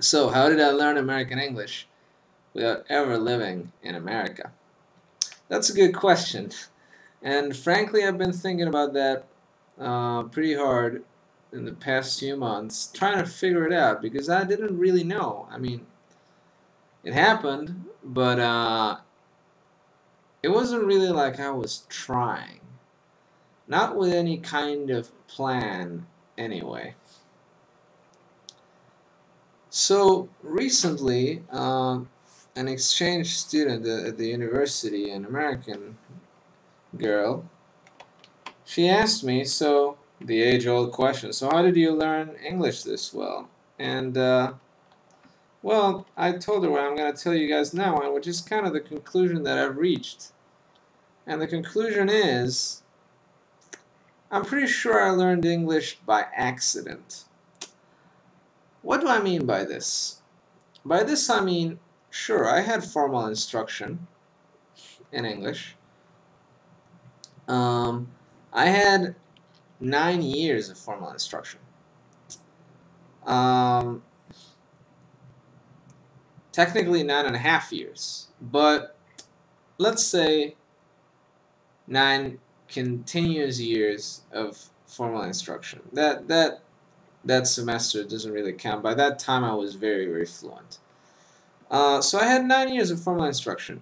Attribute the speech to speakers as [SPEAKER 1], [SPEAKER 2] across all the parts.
[SPEAKER 1] So, how did I learn American English without ever living in America? That's a good question. And frankly, I've been thinking about that pretty hard in the past few months, trying to figure it out because I didn't really know. I mean, it happened, but it wasn't really like I was trying. Not with any kind of plan, anyway. So recently, an exchange student at the university, an American girl, she asked me, so the age-old question, so how did you learn English this well? And, well, I told her what I'm going to tell you guys now, and which is kind of the conclusion that I've reached. And the conclusion is, I'm pretty sure I learned English by accident. What do I mean by this? By this I mean, sure, I had formal instruction in English. Um, I had 9 years of formal instruction. Um, Technically 9.5 years, but let's say 9 continuous years of formal instruction. That semester doesn't really count. By that time, I was very, very fluent. So I had 9 years of formal instruction,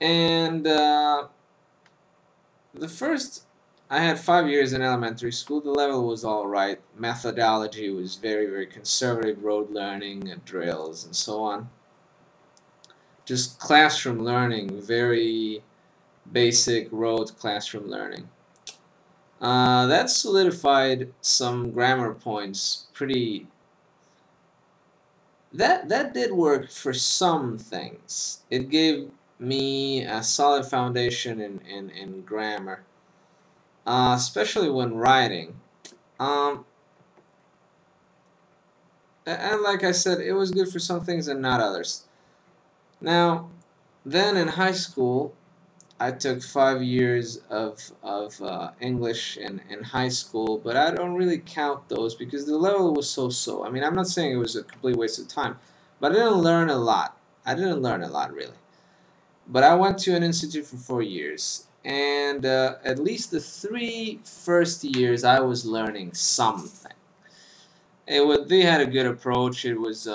[SPEAKER 1] and the first, I had 5 years in elementary school. The level was all right. Methodology was very, very conservative. Rote learning, drills, and so on. Just classroom learning, very basic rote classroom learning. That solidified some grammar points pretty. That did work for some things. It gave me a solid foundation in grammar, especially when writing. Um, and like I said, it was good for some things and not others. Now, then in high school, I took 5 years of English in high school, but I don't really count those because the level was so-so. I mean, I'm not saying it was a complete waste of time, but I didn't learn a lot. I didn't learn a lot, really. But I went to an institute for 4 years, and at least the three first years I was learning something. They had a good approach. It was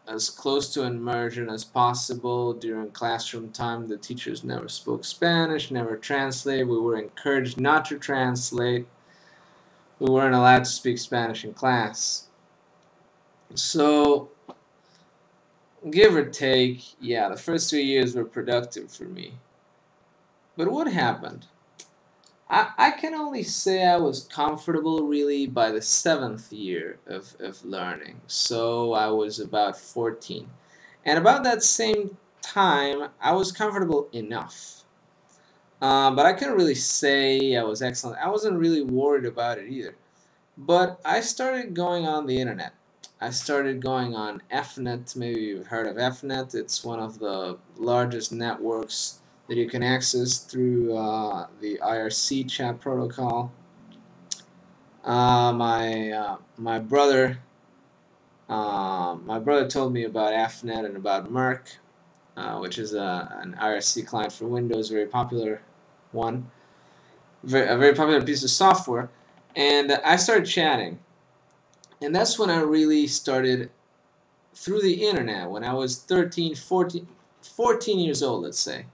[SPEAKER 1] as close to immersion as possible during classroom time. The teachers never spoke Spanish, never translated. We were encouraged not to translate. We weren't allowed to speak Spanish in class. So, give or take, yeah, the first 3 years were productive for me. But what happened? I can only say I was comfortable really by the seventh year of learning. So I was about 14. And about that same time, I was comfortable enough. But I couldn't really say I was excellent. I wasn't really worried about it either. But I started going on the internet. I started going on Fnet. Maybe you've heard of Fnet. It's one of the largest networks that you can access through the IRC chat protocol. My brother told me about Fnet and about Merc, which is an IRC client for Windows, very popular one, a very popular piece of software. And I started chatting, and that's when I really started through the internet. When I was 13, 14 years old, let's say.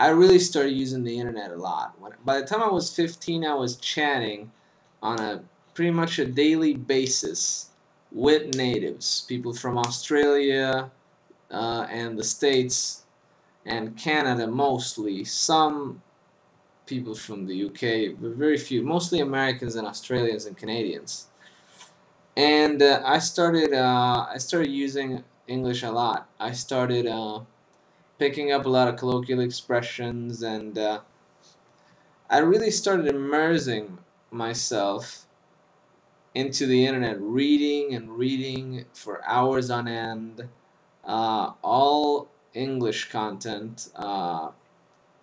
[SPEAKER 1] I really started using the internet a lot. By the time I was 15, I was chatting on a pretty much a daily basis with natives, people from Australia and the States and Canada mostly, some people from the UK, but very few, mostly Americans and Australians and Canadians. And I started using English a lot. I started picking up a lot of colloquial expressions, and I really started immersing myself into the internet, reading and reading for hours on end, all English content,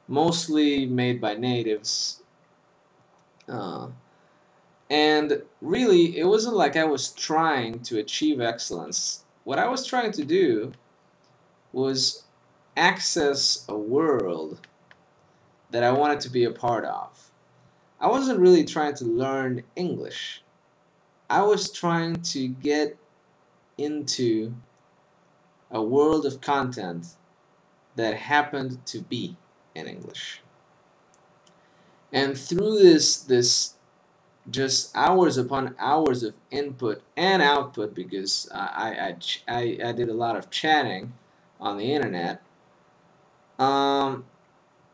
[SPEAKER 1] mostly made by natives. Uh, And really, it wasn't like I was trying to achieve excellence. What I was trying to do was access a world that I wanted to be a part of. I wasn't really trying to learn English. I was trying to get into a world of content that happened to be in English. And through this just hours upon hours of input and output, because I did a lot of chatting on the internet, um,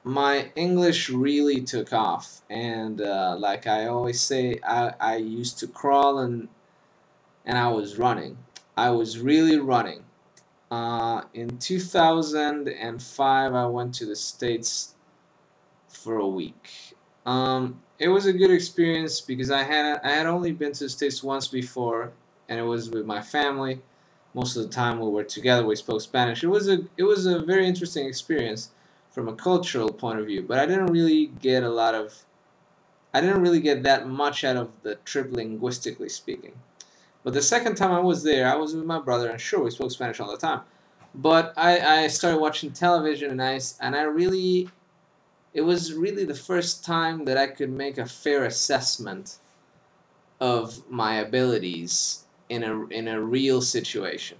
[SPEAKER 1] my English really took off. And like I always say, I used to crawl and I was running. I was really running. In 2005, I went to the States for a week. It was a good experience because I had only been to the States once before, and it was with my family. Most of the time we were together. We spoke Spanish. It was a very interesting experience from a cultural point of view, but I didn't really get that much out of the trip linguistically speaking. But the second time I was there, I was with my brother, and sure, we spoke Spanish all the time. But I started watching television, and I really it was really the first time that I could make a fair assessment of my abilities in a real situation.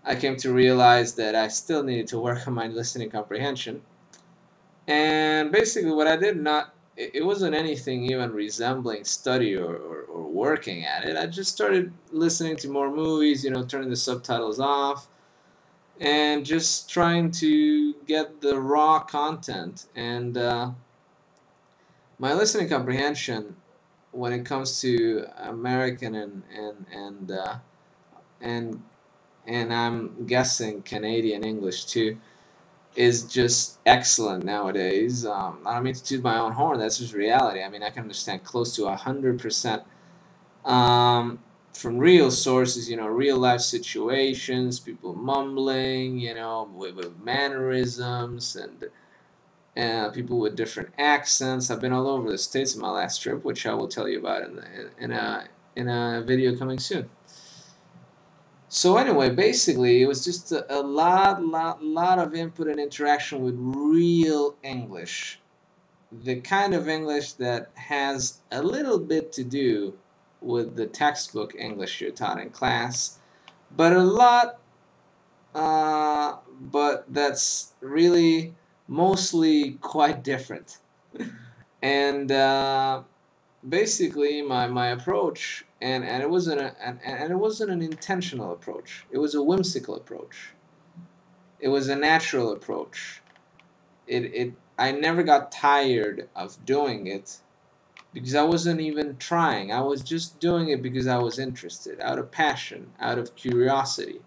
[SPEAKER 1] I came to realize that I still needed to work on my listening comprehension. And basically what I did not it wasn't anything even resembling study or working at it. I just started listening to more movies, turning the subtitles off and just trying to get the raw content. And my listening comprehension when it comes to American and and I'm guessing Canadian English too is just excellent nowadays. I don't mean to toot my own horn. That's just reality. I mean, I can understand close to 100% um, from real sources. Real life situations, people mumbling. With mannerisms and people with different accents. I've been all over the states in my last trip, which I will tell you about in a video coming soon. So anyway, basically, it was just a lot of input and interaction with real English, the kind of English that has a little bit to do with the textbook English you're taught in class, but a lot, but that's really mostly quite different. And basically my approach and it wasn't an intentional approach. It was a whimsical approach. It was a natural approach. It I never got tired of doing it because I wasn't even trying. I was just doing it because I was interested, out of passion, out of curiosity,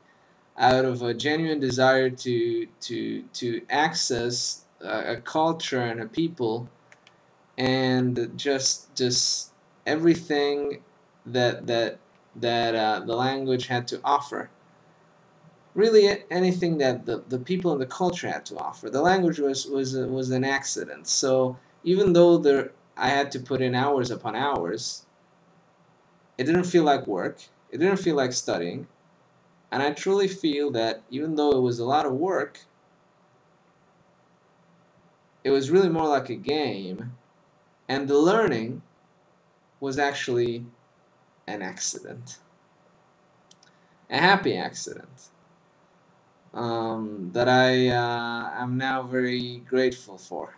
[SPEAKER 1] out of a genuine desire to access a culture and a people, and just everything that the language had to offer. Really, anything that the people and the culture had to offer. The language was an accident. So even though I had to put in hours upon hours, it didn't feel like work. It didn't feel like studying. And I truly feel that even though it was a lot of work, it was really more like a game. And the learning was actually an accident, a happy accident that I am now very grateful for.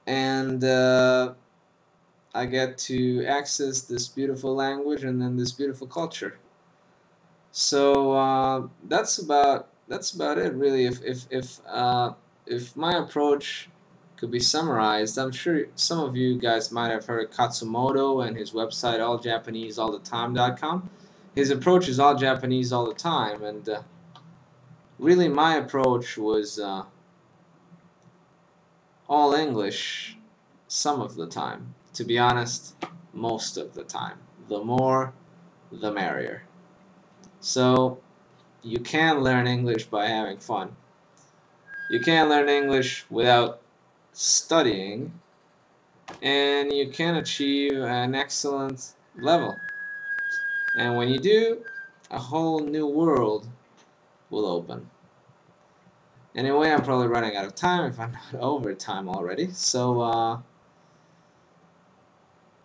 [SPEAKER 1] And I get to access this beautiful language and then this beautiful culture. So that's about it, really. If my approach could be summarized, I'm sure some of you guys might have heard of Katsumoto and his website alljapaneseallthetime.com. His approach is all Japanese all the time, and really my approach was all English some of the time. To be honest, most of the time. The more, the merrier. So you can learn English by having fun. You can learn English without studying, and you can achieve an excellent level. And when you do, a whole new world will open. Anyway, I'm probably running out of time if I'm not over time already. So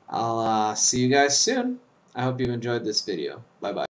[SPEAKER 1] I'll see you guys soon. I hope you enjoyed this video. Bye bye.